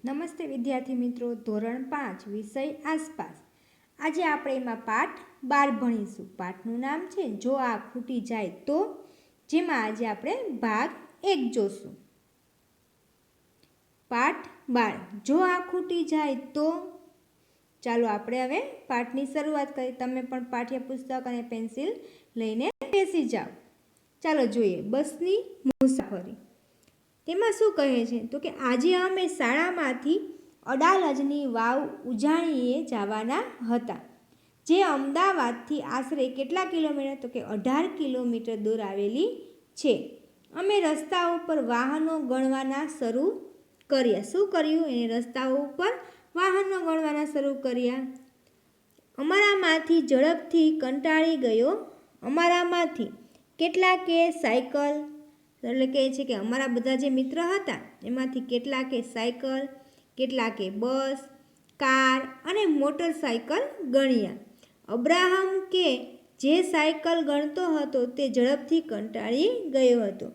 નમસ્તે વિદ્યાર્થી મિત્રો, ધોરણ 5 વિષય આસપાસ. આજે આપણે એમાં પાઠ 12 ભણીશું. પાઠનું નામ છે જો આ ખૂટી જાય તો, જેમાં આજે આપણે ભાગ 1 જોશું. પાઠ 12 જો આ ખૂટી જાય તો. ચાલો આપણે હવે પાઠની શરૂઆત કરીએ. તમે પણ પાઠ્યપુસ્તક અને પેન્સિલ લઈને બેસી જાઓ. ચાલો જોઈએ બસની મુસાફરી. તેમાં શું કહે છે તો કે આજે અમે શાળામાંથી અડાલજની વાવ ઉજાણીએ જવાના હતા, જે અમદાવાદથી આશરે કેટલા કિલોમીટર તો કે 18 કિલોમીટર દૂર આવેલી છે. અમે રસ્તાઓ પર વાહનો ગણવાના શરૂ કર્યા. શું કર્યું? એને રસ્તાઓ ઉપર વાહનો ગણવાના શરૂ કર્યા. અમારામાંથી ઝડપથી કંટાળી ગયો. અમારામાંથી કેટલાકે સાયકલ, એટલે કહે છે કે અમારા બધા જે મિત્ર હતા એમાંથી કેટલાકે સાયકલ, કેટલાકે બસ, કાર અને મોટરસાયકલ ગણ્યા. અબ્રાહમ કે જે સાયકલ ગણતો હતો તે ઝડપથી કંટાળી ગયો હતો.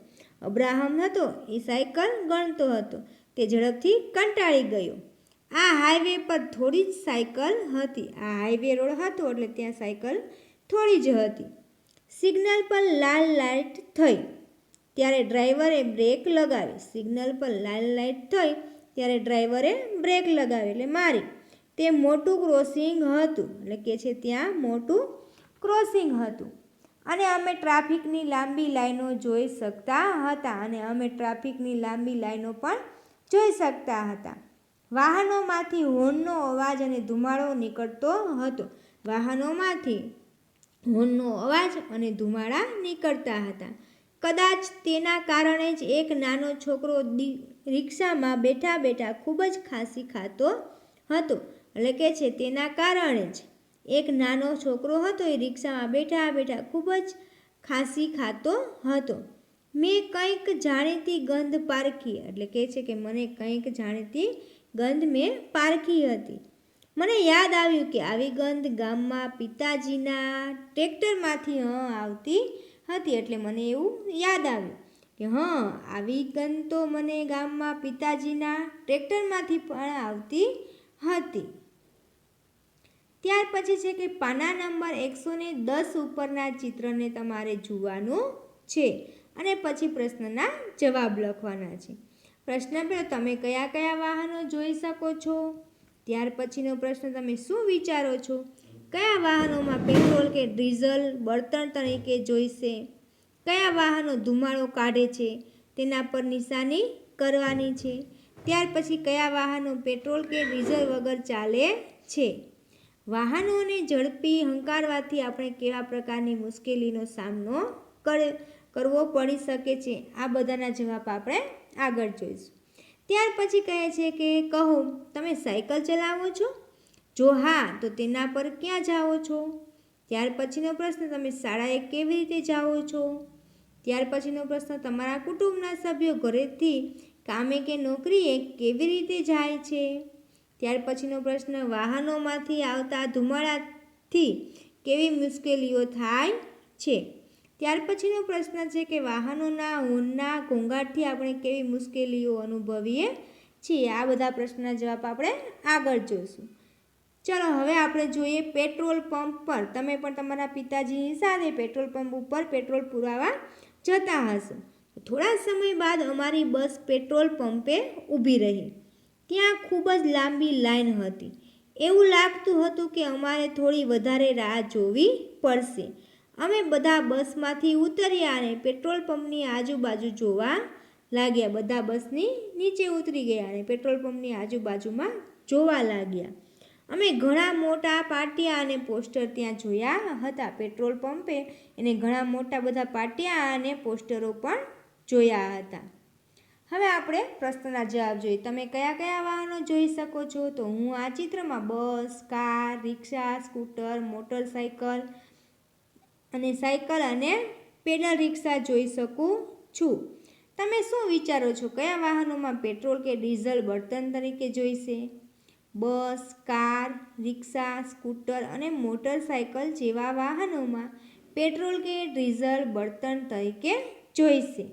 અબ્રાહમ હતો એ સાયકલ ગણતો હતો, તે ઝડપથી કંટાળી ગયો. આ હાઈવે પર થોડી જ સાયકલ હતી. આ હાઈવે રોડ હતો એટલે ત્યાં સાયકલ થોડી જ હતી. સિગ્નલ પર લાલ લાઇટ થઈ ત્યારે ડ્રાઈવરે બ્રેક લગાવી. સિગ્નલ પર લાલ લાઇટ થઈ ત્યારે ડ્રાઈવરે બ્રેક લગાવી એટલે મારી. તે મોટું ક્રોસિંગ હતું, એટલે કે છે ત્યાં મોટું ક્રોસિંગ હતું અને અમે ટ્રાફિકની લાંબી લાઈનો જોઈ શકતા હતા. પણ જોઈ શકતા હતા. વાહનોમાંથી હોર્નનો અવાજ અને ધુમાડો નીકળતો હતો. વાહનોમાંથી હોર્નનો અવાજ અને ધુમાડા નીકળતા હતા. કદાચ તેના કારણે જ એક નાનો છોકરો રિક્ષામાં બેઠા બેઠા ખૂબ જ ખાંસી ખાતો હતો. એટલે કે છે તેના કારણે જ એક નાનો છોકરો હતો એ રિક્ષામાં બેઠા બેઠા ખૂબ જ ખાંસી ખાતો હતો. મેં કંઈક જાણીતી ગંધ પારખી, એટલે કે છે કે મને કંઈક જાણીતી ગંધ મેં પારખી હતી. મને યાદ આવ્યું કે આવી ગંધ ગામમાં પિતાજીના ટ્રેક્ટરમાંથી આવતી હતી. એટલે મને એવું યાદ આવ્યું કે આવી ગંધ તો મને ગામમાં પિતાજીના ટ્રેક્ટરમાંથી પણ આવતી હતી. ત્યાર પછી છે કે પાના નંબર 110 ઉપરના ચિત્રને તમારે જોવાનું છે અને પછી પ્રશ્નના જવાબ લખવાના છે. પ્રશ્ન પહેલો, તમે કયા કયા વાહનો જોઈ શકો છો? ત્યાર પછીનો પ્રશ્ન, તમે શું વિચારો છો? કયા વાહનોમાં પેટ્રોલ કે ડીઝલ બળતણ તરીકે જોઈશે? કયા વાહનો ધુમાડો કાઢે છે તેના પર નિશાની કરવાની છે. ત્યાર પછી કયા વાહનો પેટ્રોલ કે ડીઝલ વગર ચાલે છે? વાહનોને ઝડપી હંકારવાથી આપણે કેવા પ્રકારની મુશ્કેલીનો સામનો કરવો પડી શકે છે? આ બધાના જવાબ આપણે આગળ જોઈશું. ત્યાર પછી કહે છે કે કહો, તમે સાયકલ ચલાવો છો? જો હા તો તેના પર ક્યાં જાઓ છો? ત્યાર પછીનો પ્રશ્ન, તમે શાળાએ કેવી રીતે જાઓ છો? ત્યાર પછીનો પ્રશ્ન, તમારા કુટુંબના સભ્યો ઘરેથી કામે કે નોકરીએ કેવી રીતે જાય છે? ત્યાર પછીનો પ્રશ્ન, વાહનોમાંથી આવતા ધુમાડાથી કેવી મુશ્કેલીઓ થાય છે? ત્યાર પછીનો પ્રશ્ન છે કે વાહનોના હોર્નના ઘોંઘાટથી આપણે કેવી મુશ્કેલીઓ અનુભવીએ છીએ? આ બધા પ્રશ્નના જવાબ આપણે આગળ જોઈશું. ચલો હવે આપણે જોઈએ પેટ્રોલ પંપ પર. તમે પણ તમારા પિતાજીની સાથે પેટ્રોલ પંપ ઉપર પેટ્રોલ પુરાવા જતા હશો. થોડા સમય બાદ અમારી બસ પેટ્રોલ પંપે ઊભી રહી. ત્યાં ખૂબ જ લાંબી લાઈન હતી. એવું લાગતું હતું કે અમારે થોડી વધારે રાહ જોવી પડશે. અમે બધા બસમાંથી ઉતર્યા અને પેટ્રોલ પંપની આજુબાજુ જોવા લાગ્યા. બધા બસની નીચે ઉતરી ગયા અને પેટ્રોલ પંપની આજુબાજુમાં જોવા લાગ્યા. અમે ઘણા મોટા પાટિયા અને પોસ્ટર ત્યાં જોયા હતા. પેટ્રોલ પંપે એને ઘણા મોટા બધા પાટિયા અને પોસ્ટરો પણ જોયા હતા. હવે આપણે પ્રશ્નના જવાબ જોઈએ. તમે કયા કયા વાહનો જોઈ શકો છો? તો હું આ ચિત્રમાં બસ, કાર, રિક્ષા, સ્કૂટર, મોટરસાયકલ અને સાયકલ અને પેડલ રિક્ષા જોઈ શકું છું. તમે શું વિચારો છો? કયા વાહનોમાં પેટ્રોલ કે ડીઝલ બળતણ તરીકે જોઈશે? બસ, કાર, રિક્ષા, સ્કૂટર અને મોટરસાયકલ જેવા વાહનોમાં પેટ્રોલ કે ડીઝલ બળતણ તરીકે જોઈશે.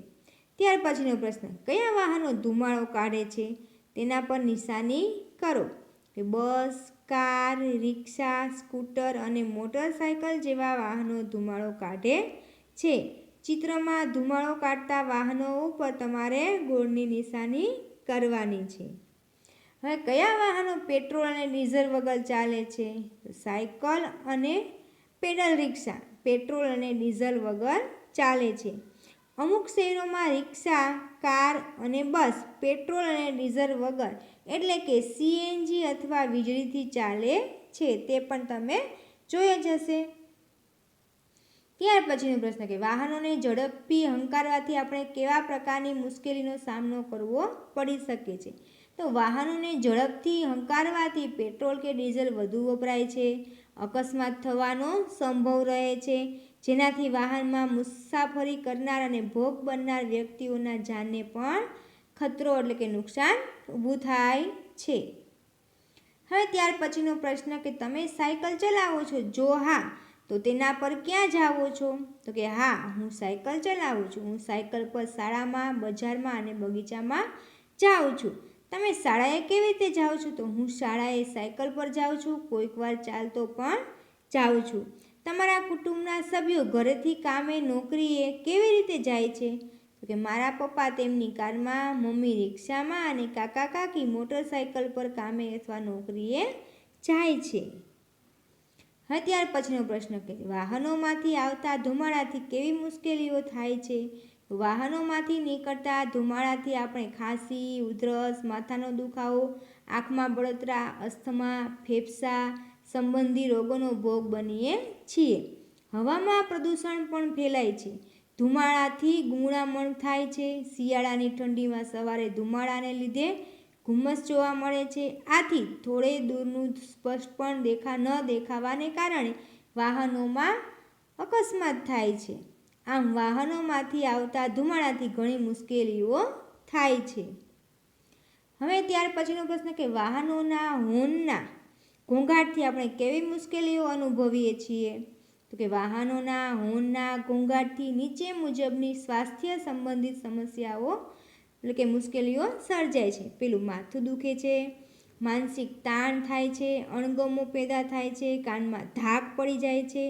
ત્યાર પછીનો પ્રશ્ન, કયા વાહનો ધુમાડો કાઢે છે તેના પર નિશાની કરો કે બસ, કાર, રિક્ષા, સ્કૂટર અને મોટરસાયકલ જેવા વાહનો ધુમાડો કાઢે છે. ચિત્રમાં ધુમાડો કાઢતા વાહનો ઉપર તમારે ગોળની નિશાની કરવાની છે. હવે કયા વાહનો પેટ્રોલ અને ડીઝલ વગર ચાલે છે? સાયકલ અને પેડલ રિક્ષા પેટ્રોલ અને ડીઝલ વગર ચાલે છે. અમુક શહેરોમાં રિક્ષા, કાર અને બસ પેટ્રોલ અને ડીઝલ વગર એટલે કે CNG અથવા વીજળીથી ચાલે છે. તે પણ તમે જોઈ જ હશે. ત્યાર પછીનો પ્રશ્ન કે વાહનોને ઝડપથી હંકારવાથી આપણે કેવા પ્રકારની મુશ્કેલીનો સામનો કરવો પડી શકે છે? તો વાહનોને ઝડપથી હંકારવાથી પેટ્રોલ કે ડીઝલ વધુ વપરાય છે, અકસ્માત થવાનો સંભવ રહે છે, જેનાથી વાહનમાં મુસાફરી કરનાર અને ભોગ બનનાર વ્યક્તિઓના જાનને પણ ખતરો એટલે કે નુકસાન ઊભું થાય છે. હવે ત્યાર પછીનો પ્રશ્ન કે તમે સાયકલ ચલાવો છો? જો હા, તો તેના પર ક્યાં જાઓ છો? તો કે હા, હું સાયકલ ચલાવું છું. હું સાયકલ પર શાળામાં, બજારમાં અને બગીચામાં જાઉં છું. તમે શાળાએ કેવી રીતે જાઓ છો? તો હું શાળાએ સાયકલ પર જાઉં છું, કોઈક વાર ચાલતો પણ જાઉં છું. તમારા કુટુંબના સભ્યો ઘરેથી કામે, નોકરીએ કેવી રીતે જાય છે? તો કે મારા પપ્પા તેમની કારમાં, મમ્મી રિક્ષામાં અને કાકા કાકી મોટરસાયકલ પર કામે અથવા નોકરીએ જાય છે. હવે ત્યાર પછીનો પ્રશ્ન કે વાહનોમાંથી આવતા ધુમાડાથી કેવી મુશ્કેલીઓ થાય છે? વાહનોમાંથી નીકળતા ધુમાડાથી આપણે ખાંસી, ઉધરસ, માથાનો દુખાવો, આંખમાં બળતરા, અસ્થમા, ફેફસા સંબંધી રોગોનો ભોગ બનીએ છીએ. હવામાં પ્રદૂષણ પણ ફેલાય છે. ધુમાડાથી ગુંગળામણ થાય છે. શિયાળાની ઠંડીમાં સવારે ધુમાડાને લીધે ધુમ્મસ જોવા મળે છે. આથી થોડે દૂરનું સ્પષ્ટ પણ ન દેખાવાને કારણે વાહનોમાં અકસ્માત થાય છે. આમ વાહનોમાંથી આવતા ધુમાડાથી ઘણી મુશ્કેલીઓ થાય છે. હવે ત્યાર પછીનો પ્રશ્ન કે વાહનોના હોર્નના ઘોંઘાટથી આપણે કેવી મુશ્કેલીઓ અનુભવીએ છીએ? તો કે વાહનોના હોર્નના ઘોંઘાટથી નીચે મુજબની સ્વાસ્થ્ય સંબંધિત સમસ્યાઓ એટલે કે મુશ્કેલીઓ સર્જાય છે. પેલું માથું દુખે છે, માનસિક તાણ થાય છે, અણગમો પેદા થાય છે, કાનમાં ધાક પડી જાય છે,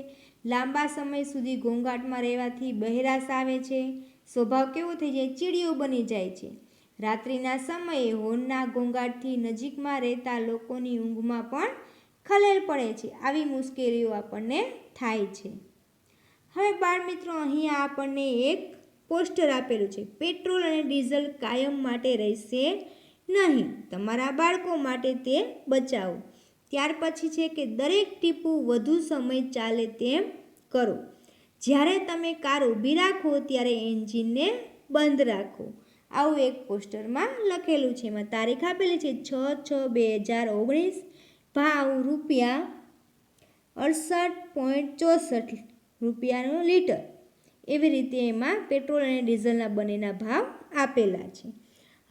લાંબા સમય સુધી ઘોંઘાટમાં રહેવાથી બહેરાશ આવે છે, સ્વભાવ કેવો થઈ જાય? ચીડિયો બની જાય છે. રાત્રિના સમયે હોર્નના ઘોંઘાટથી નજીકમાં રહેતા લોકોની ઊંઘમાં પણ ખલેલ પડે છે. આવી મુશ્કેલીઓ આપણને થાય છે. હવે બાળ મિત્રો, અહીંયા આપણને એક પોસ્ટર આપેલું છે. પેટ્રોલ અને ડીઝલ કાયમ માટે રહેશે નહીં. તમારા બાળકો માટે તે બચાવો. ત્યાર પછી છે કે દરેક ટીપું વધુ સમય ચાલે તેમ કરો. જ્યારે તમે કાર ઊભી રાખો ત્યારે એન્જિનને બંધ રાખો. આવું એક પોસ્ટરમાં લખેલું છે. એમાં તારીખ આપેલી છે 6/6/2019. ભાવ ₹68.64 લીટર. એવી રીતે એમાં પેટ્રોલ અને ડીઝલના બંનેના ભાવ આપેલા છે.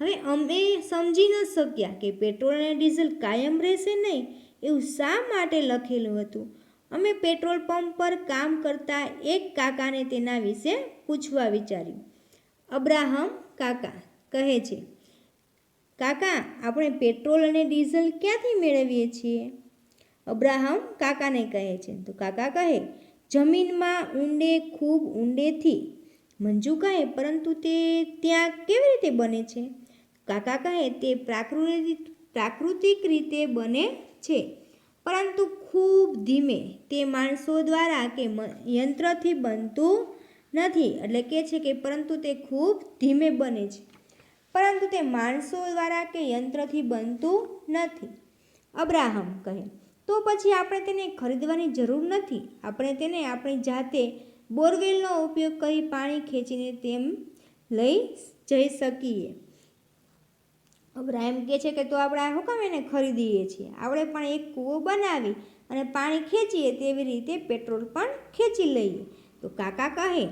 હવે અમે સમજી ન શક્યા કે પેટ્રોલ અને ડીઝલ કાયમ રહેશે નહીં એવું શા માટે લખેલું હતું. અમે પેટ્રોલ પંપ પર કામ કરતા એક કાકાને તેના વિશે પૂછવા વિચાર્યું. અબ્રાહમ કાકા કહે છે, કાકા, આપણે પેટ્રોલ અને ડીઝલ ક્યાંથી મેળવીએ છીએ? અબ્રાહમ કાકાને કહે છે. તો કાકા કહે, જમીનમાં ઊંડે, ખૂબ ઊંડેથી. મંજુ કહે, પરંતુ તે ત્યાં કેવી રીતે બને છે? કાકા કહે, તે પ્રાકૃતિક રીતે બને છે, પરંતુ ખૂબ ધીમે. તે માણસો દ્વારા કે યંત્રથી બનતું નથી. એટલે કે છે કે પરંતુ તે ખૂબ ધીમે બને છે, પરંતુ તે માણસો દ્વારા કે યંત્રથી બનતું નથી. અબ્રાહમ કહે, તો પછી આપણે તેને ખરીદવાની જરૂર નથી. આપણે તેને આપણી જાતે બોરવેલનો ઉપયોગ કરી પાણી ખેંચીને તેમ લઈ જઈ શકીએ. અબ્રાહમ કહે છે કે તો આપણે શું કામ એને ખરીદીએ છીએ? આપણે પણ એક કૂવો બનાવી અને પાણી ખેંચીએ તેવી રીતે પેટ્રોલ પણ ખેંચી લઈએ. તો કાકા કહે,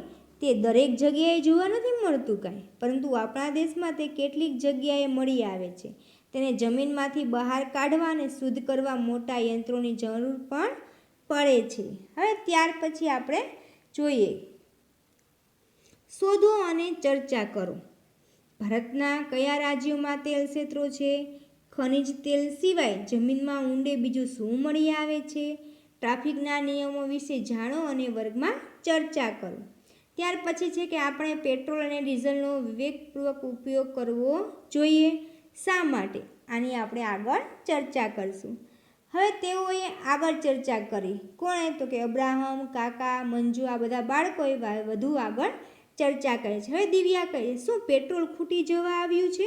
તે દરેક જગ્યાએ જોવા નથી મળતું કાંઈ, પરંતુ આપણા દેશમાં તે કેટલીક જગ્યાએ મળી આવે છે. તેને જમીનમાંથી બહાર કાઢવા અને શુદ્ધ કરવા મોટા યંત્રોની જરૂર પણ પડે છે. હવે ત્યાર પછી આપણે જોઈએ, શોધો અને ચર્ચા કરો. ભારતના કયા રાજ્યોમાં તેલ ક્ષેત્રો છે? ખનિજ તેલ સિવાય જમીનમાં ઊંડે બીજું શું મળી આવે છે? ટ્રાફિકના નિયમો વિશે જાણો અને વર્ગમાં ચર્ચા કરો. ત્યાર પછી છે કે આપણે પેટ્રોલ અને ડીઝલનો વિવેકપૂર્વક ઉપયોગ કરવો જોઈએ. શા માટે? આની આપણે આગળ ચર્ચા કરીશું. હવે તેઓએ આગળ ચર્ચા કરી. કોણે? તો કે અબ્રાહમ, કાકા, મંજુ, આ બધા બાળકોએ વધુ આગળ ચર્ચા કરે છે. હવે દિવ્યા કહે, શું પેટ્રોલ ખૂટી જવા આવ્યું છે?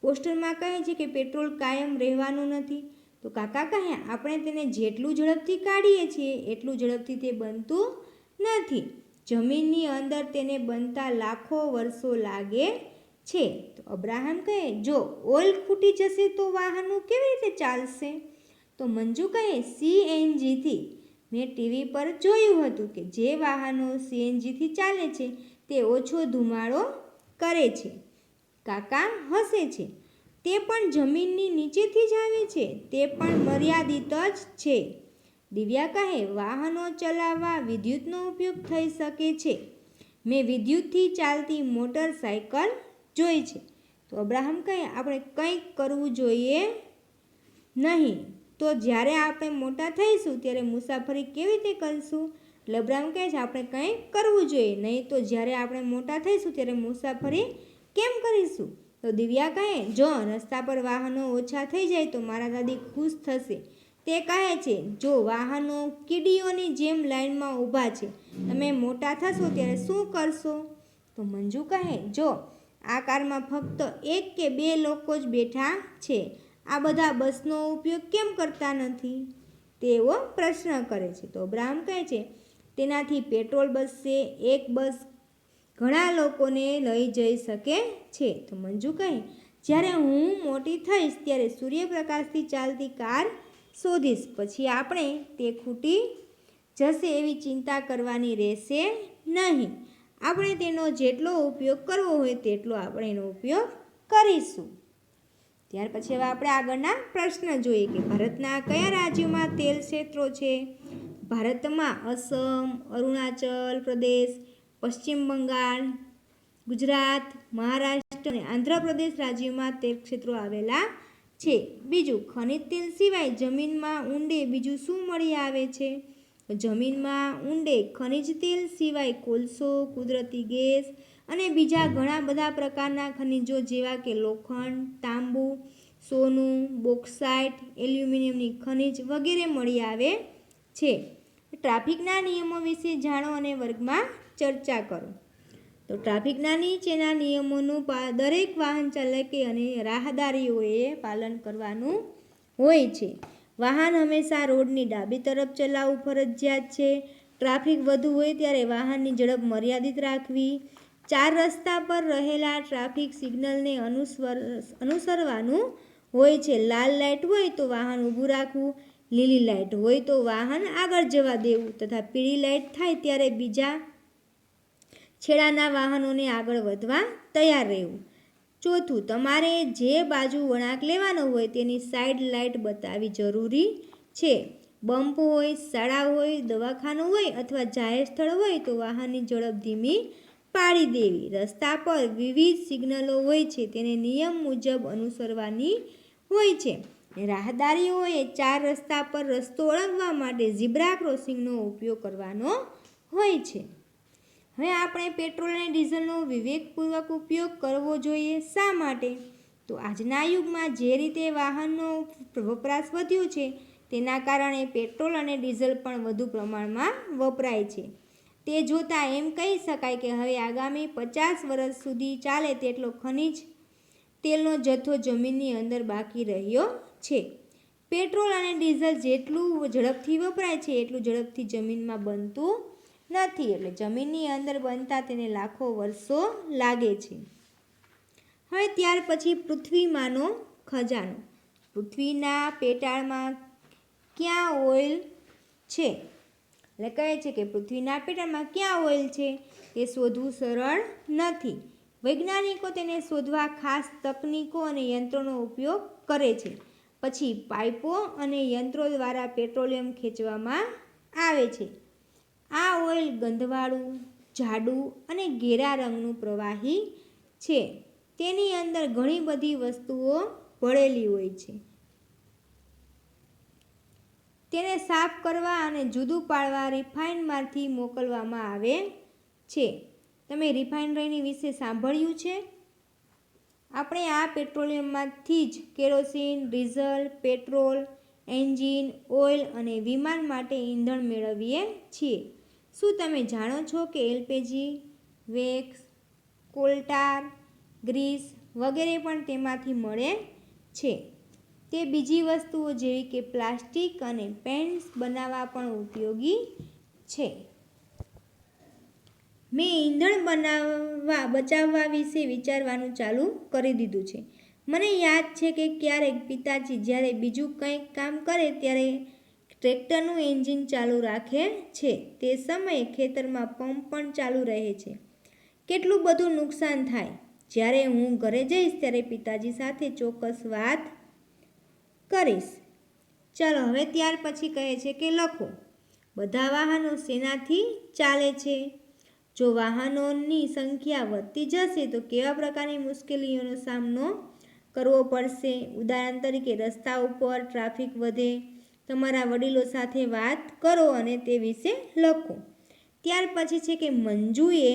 પોસ્ટરમાં કહે છે કે પેટ્રોલ કાયમ રહેવાનું નથી. તો કાકા કહે, આપણે તેને જેટલું ઝડપથી કાઢીએ છીએ એટલું ઝડપથી તે બનતું નથી. જમીનની અંદર તેને બનતા લાખો વર્ષો લાગે છે. તો અબ્રાહમ કહે, જો ઓઇલ ખૂટી જશે તો વાહનો કેવી રીતે ચાલશે? તો મંજુ કહે, સીએનજીથી. મેં ટીવી પર જોયું હતું કે જે વાહનો સીએનજીથી ચાલે છે તે ઓછો ધુમાડો કરે છે. કાકા હસે છે. તે પણ જમીનની નીચેથી જ આવે છે. તે પણ મર્યાદિત જ છે. દિવ્યા કહે, વાહનો ચલાવવા વિદ્યુતનો ઉપયોગ થઈ શકે છે. મેં વિદ્યુતથી ચાલતી મોટરસાયકલ જોઈ છે. તો અબ્રાહમ કહે, આપણે કંઈક કરવું જોઈએ નહીં. તો જ્યારે આપણે મોટા થઈશું ત્યારે મુસાફરી કેવી રીતે કરીશું? એટલે અબ્રાહમ કહે છે, આપણે કંઈક કરવું જોઈએ નહીં. તો જ્યારે આપણે મોટા થઈશું ત્યારે મુસાફરી કેમ કરીશું? તો દિવ્યા કહે, જો રસ્તા પર વાહનો ઓછા થઈ જાય તો મારા દાદી ખુશ થશે. તે કહે છે, જો વાહનો કીડીઓની જેમ લાઈનમાં ઊભા છે, તમે મોટા થશો ત્યારે શું કરશો? તો મંજુ કહે, જો આ કારમાં ફક્ત 1 કે 2 લોકો જ બેઠા છે, આ બધા બસનો ઉપયોગ કેમ કરતા નથી? તેઓ પ્રશ્ન કરે છે. તો અબ્રાહમ કહે છે, તેનાથી પેટ્રોલ બચશે. એક બસ ઘણા લોકોને લઈ જઈ શકે છે. તો મંજુ કહે, જ્યારે હું મોટી થઈશ ત્યારે સૂર્યપ્રકાશથી ચાલતી કાર શોધીશ. પછી આપણે તે ખૂટી જશે એવી ચિંતા કરવાની રહેશે નહીં. આપણે તેનો જેટલો ઉપયોગ કરવો હોય તેટલો આપણે એનો ઉપયોગ કરીશું. ત્યાર પછી હવે આપણે આગળના પ્રશ્ન જોઈએ કે ભારતના કયા રાજ્યોમાં તેલ ક્ષેત્રો છે? ભારતમાં અસમ, અરુણાચલ પ્રદેશ, પશ્ચિમ બંગાળ, ગુજરાત, મહારાષ્ટ્ર અને આંધ્રપ્રદેશ રાજ્યોમાં તેલ ક્ષેત્રો આવેલા છે. બીજું, ખનિજ તેલ સિવાય જમીનમાં ઊંડે બીજું શું મળી આવે છે? જમીનમાં ઊંડે ખનિજ તેલ સિવાય કોલસો, કુદરતી ગેસ અને બીજા ઘણા બધા પ્રકારના ખનિજો જેવા કે લોખંડ, તાંબુ, સોનું, બોક્સાઇટ, એલ્યુમિનિયમની ખનિજ વગેરે મળી આવે છે. ટ્રાફિકના નિયમો વિશે જાણો અને વર્ગમાં ચર્ચા કરો. તો ટ્રાફિકના નીચેના નિયમોનું દરેક વાહન ચાલકે અને રાહદારીઓએ પાલન કરવાનું હોય છે. વાહન હંમેશા રોડની ડાબી તરફ ચલાવવું ફરજિયાત છે. ટ્રાફિક વધુ હોય ત્યારે વાહનની ઝડપ મર્યાદિત રાખવી. 4 રસ્તા પર રહેલા ટ્રાફિક સિગ્નલને અનુસરવાનું હોય છે. લાલ લાઇટ હોય તો વાહન ઊભું રાખવું, લીલી લાઇટ હોય તો વાહન આગળ જવા દેવું તથા પીળી લાઇટ થાય ત્યારે બીજા છેડાના વાહનોને આગળ વધવા તૈયાર રહેવું. ચોથું, તમારે જે બાજુ વળાંક લેવાનો હોય તેની સાઈડ લાઇટ બતાવવી જરૂરી છે. બમ્પ હોય, શાળા હોય, દવાખાનું હોય અથવા જાહેર સ્થળ હોય તો વાહનની ઝડપ ધીમી પાડી દેવી. રસ્તા પર વિવિધ સિગ્નલો હોય છે, તેને નિયમ મુજબ અનુસરવાની હોય છે. રાહદારીઓએ 4 રસ્તા પર રસ્તો ઓળંગવા માટે ઝીબ્રા ક્રોસિંગનો ઉપયોગ કરવાનો હોય છે. હવે આપણે પેટ્રોલ અને ડીઝલનો વિવેકપૂર્વક ઉપયોગ કરવો જોઈએ. શા માટે? તો આજના યુગમાં જે રીતે વાહનનો વપરાશ વધ્યો છે તેના કારણે પેટ્રોલ અને ડીઝલ પણ વધુ પ્રમાણમાં વપરાય છે. તે જોતાં એમ કહી શકાય કે હવે આગામી 50 વર્ષ સુધી ચાલે તેટલો ખનિજ તેલનો જથ્થો જમીનની અંદર બાકી રહ્યો છે. પેટ્રોલ અને ડીઝલ જેટલું ઝડપથી વપરાય છે એટલું ઝડપથી જમીનમાં બનતું નથી. એટલે જમીનની અંદર બનતા તેને લાખો વર્ષો લાગે છે. હવે ત્યાર પછી પૃથ્વીમાંનો ખજાનો. પૃથ્વીના પેટાળમાં ક્યાં ઓઇલ છે? એટલે કહે છે કે પૃથ્વીના પેટાળમાં ક્યાં ઓઇલ છે તે શોધવું સરળ નથી. વૈજ્ઞાનિકો તેને શોધવા ખાસ તકનીકો અને યંત્રોનો ઉપયોગ કરે છે. પછી પાઇપો અને યંત્રો દ્વારા પેટ્રોલિયમ ખેંચવામાં આવે છે. આ ઓઇલ ગંધવાળું, જાડું અને ઘેરા રંગનું પ્રવાહી છે. તેની અંદર ઘણી બધી વસ્તુઓ ભળેલી હોય છે. તેને સાફ કરવા અને જુદું પાડવા રિફાઇનરમાંથી મોકલવામાં આવે છે. તમે રિફાઇનરી વિશે સાંભળ્યું છે? આપણે આ પેટ્રોલિયમમાંથી જ kerosene, diesel, petrol, engine oil અને વિમાન માટે ઈંધણ મેળવીએ છીએ. શું તમે જાણો છો કે એલપીજી, વેક્સ, કોલટાર, ગ્રીસ વગેરે પણ તેમાંથી મળે છે? તે બીજી વસ્તુઓ જેવી કે પ્લાસ્ટિક અને પેન્ટ્સ બનાવવા પણ ઉપયોગી છે. મેં ઈંધણ બચાવવા વિશે વિચારવાનું ચાલુ કરી દીધું છે. મને યાદ છે કે ક્યારેક પિતાજી જ્યારે બીજું કંઈક કામ કરે ત્યારે ટ્રેક્ટરનું એન્જિન ચાલુ રાખે છે. તે સમયે ખેતરમાં પંપ પણ ચાલુ રહે છે. કેટલું બધું નુકસાન થાય. જ્યારે હું ઘરે જઈશ ત્યારે પિતાજી સાથે ચોક્કસ વાત કરીશ. ચાલો હવે ત્યાર પછી કહે છે કે લખો. બધા વાહનો શેનાથી ચાલે છે? જો વાહનોની સંખ્યા વધતી જશે તો કેવા પ્રકારની મુશ્કેલીઓનો સામનો કરવો પડશે? ઉદાહરણ તરીકે રસ્તા ઉપર ટ્રાફિક વધે. તમારા વડીલો સાથે વાત કરો અને તે વિશે લખો. ત્યાર પછી છે કે મંજુએ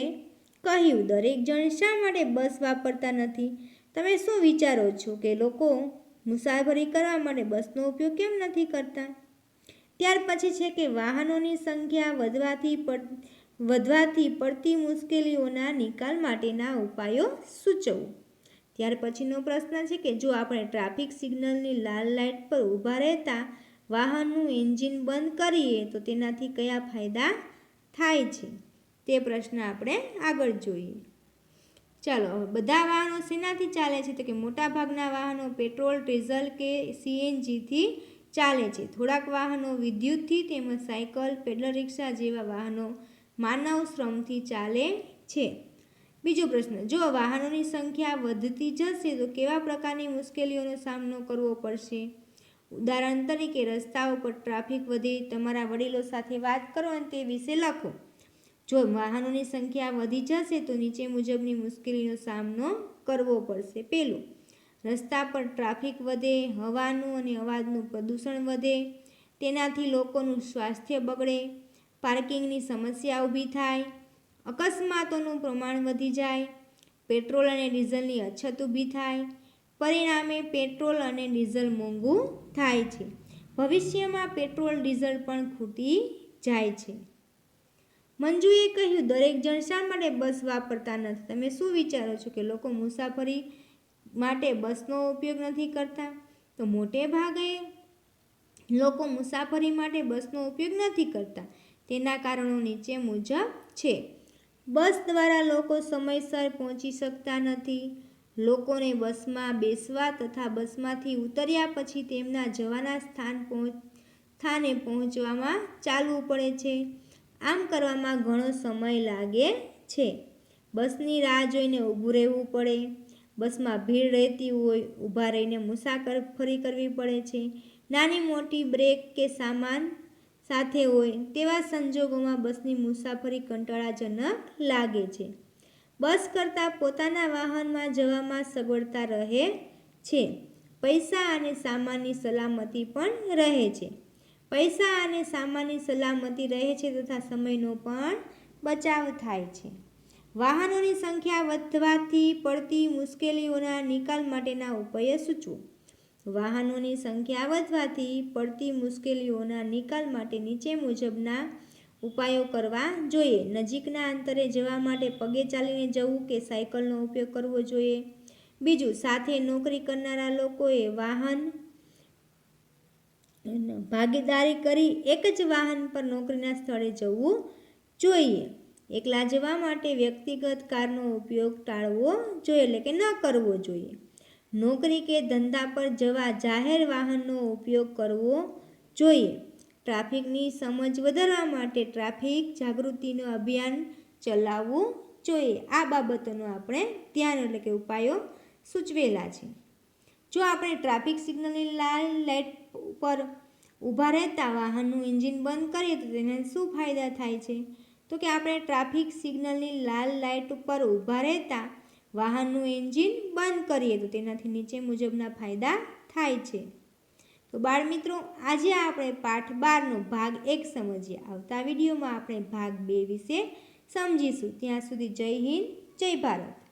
કહ્યું, દરેક જણ શા માટે બસ વાપરતા નથી? તમે શું વિચારો છો કે લોકો મુસાફરી કરવા માટે બસનો ઉપયોગ કેમ નથી કરતા? ત્યાર પછી છે કે વાહનોની સંખ્યા વધવાથી પડતી મુશ્કેલીઓના નિકાલ માટેના ઉપાયો સૂચવો. ત્યાર પછીનો પ્રશ્ન છે કે જો આપણે ટ્રાફિક સિગ્નલની લાલ લાઇટ પર ઊભા રહેતા વાહનનું એન્જિન બંધ કરીએ તો તેનાથી કયા ફાયદા થાય છે? તે પ્રશ્ન આપણે આગળ જોઈએ. ચાલો હવે બધા વાહનો શેનાથી ચાલે છે? તો કે મોટાભાગના વાહનો પેટ્રોલ, ડીઝલ કે સીએનજીથી ચાલે છે. થોડાક વાહનો વિદ્યુતથી તેમજ સાયકલ, પેડલ રિક્ષા જેવા વાહનો માનવ શ્રમથી ચાલે છે. બીજો પ્રશ્ન, જો વાહનોની સંખ્યા વધતી જશે તો કેવા પ્રકારની મુશ્કેલીઓનો સામનો કરવો પડશે? ઉદાહરણ તરીકે રસ્તા ઉપર ટ્રાફિક વધે. તમારા વડીલો સાથે વાત કરો અને તે વિશે લખો. જો વાહનોની સંખ્યા વધી જશે તો નીચે મુજબની મુશ્કેલીનો સામનો કરવો પડશે. પહેલું, રસ્તા પર ટ્રાફિક વધે, હવાનું અને અવાજનું પ્રદૂષણ વધે, તેનાથી લોકોનું સ્વાસ્થ્ય બગડે, પાર્કિંગની સમસ્યા ઊભી થાય, અકસ્માતોનું પ્રમાણ વધી જાય, પેટ્રોલ અને ડીઝલની અછત ઊભી થાય, પરિણામે પેટ્રોલ અને ડીઝલ મોંઘું થાય છે. ભવિષ્યમાં પેટ્રોલ ડીઝલ પણ ખૂટી જાય છે. મંજુએ કહ્યું, દરેક જણ શા માટે બસ વાપરતા નથી? તમે શું વિચારો છો કે લોકો મુસાફરી માટે બસનો ઉપયોગ નથી કરતા? તો મોટે ભાગે લોકો મુસાફરી માટે બસનો ઉપયોગ નથી કરતા. તેના કારણો નીચે મુજબ છે. બસ દ્વારા લોકો સમયસર પહોંચી શકતા નથી. લોકોને બસમાં બેસવા તથા બસમાંથી ઉતર્યા પછી તેમના જવાના સ્થાને પહોંચવામાં ચાલવું પડે છે. આમ કરવામાં ઘણો સમય લાગે છે. બસની રાહ જોઈને ઊભું રહેવું પડે. બસમાં ભીડ રહેતી હોય, ઊભા રહીને મુસાફરી કરવી પડે છે. નાની મોટી બ્રેક કે સામાન સાથે હોય તેવા સંજોગોમાં બસની મુસાફરી કંટાળાજનક લાગે છે. બસ કરતાં પોતાના વાહનમાં જવામાં સગવડતા રહે છે. પૈસા અને સામાનની સલામતી પણ રહે છે. પૈસા અને સામાનની સલામતી રહે છે તથા સમયનો પણ બચાવ થાય છે. વાહનોની સંખ્યા વધવાથી પડતી મુશ્કેલીઓના નિકાલ માટેના ઉપાયો સૂચવો. વાહનોની સંખ્યા વધવાથી પડતી મુશ્કેલીઓના નિકાલ માટે નીચે મુજબના ઉપાયો કરવા જોઈએ. નજીકના અંતરે જવા માટે પગે ચાલીને જવું કે સાયકલનો ઉપયોગ કરવો જોઈએ. બીજું, સાથે નોકરી કરનારા લોકોએ વાહન ભાગીદારી કરી એક જ વાહન પર નોકરીના સ્થળે જવું જોઈએ. એકલા જવા માટે વ્યક્તિગત કારનો ઉપયોગ ટાળવો જોઈએ, એટલે કે ન કરવો જોઈએ. નોકરી કે ધંધા પર જવા જાહેર વાહનનો ઉપયોગ કરવો જોઈએ. ટ્રાફિકની સમજ વધારવા માટે ટ્રાફિક જાગૃતિનું અભિયાન ચલાવવું જોઈએ. આ બાબતોનો આપણે ધ્યાન એટલે કે ઉપાયો સૂચવેલા છે. જો આપણે ટ્રાફિક સિગ્નલની લાલ લાઇટ પર ઊભા રહેતા વાહનનું એન્જિન બંધ કરીએ તો તેને શું ફાયદા થાય છે? તો કે આપણે ટ્રાફિક સિગ્નલની લાલ લાઇટ ઉપર ઊભા રહેતા વાહનનું એન્જિન બંધ કરીએ તો તેનાથી નીચે મુજબના ફાયદા થાય છે. તો બાળમિત્રો, આજે આપણે પાઠ 12નો ભાગ 1 સમજીએ. આવતા વિડીયોમાં આપણે ભાગ 2 વિશે સમજીશું. ત્યાં સુધી જય હિન્દ, જય ભારત.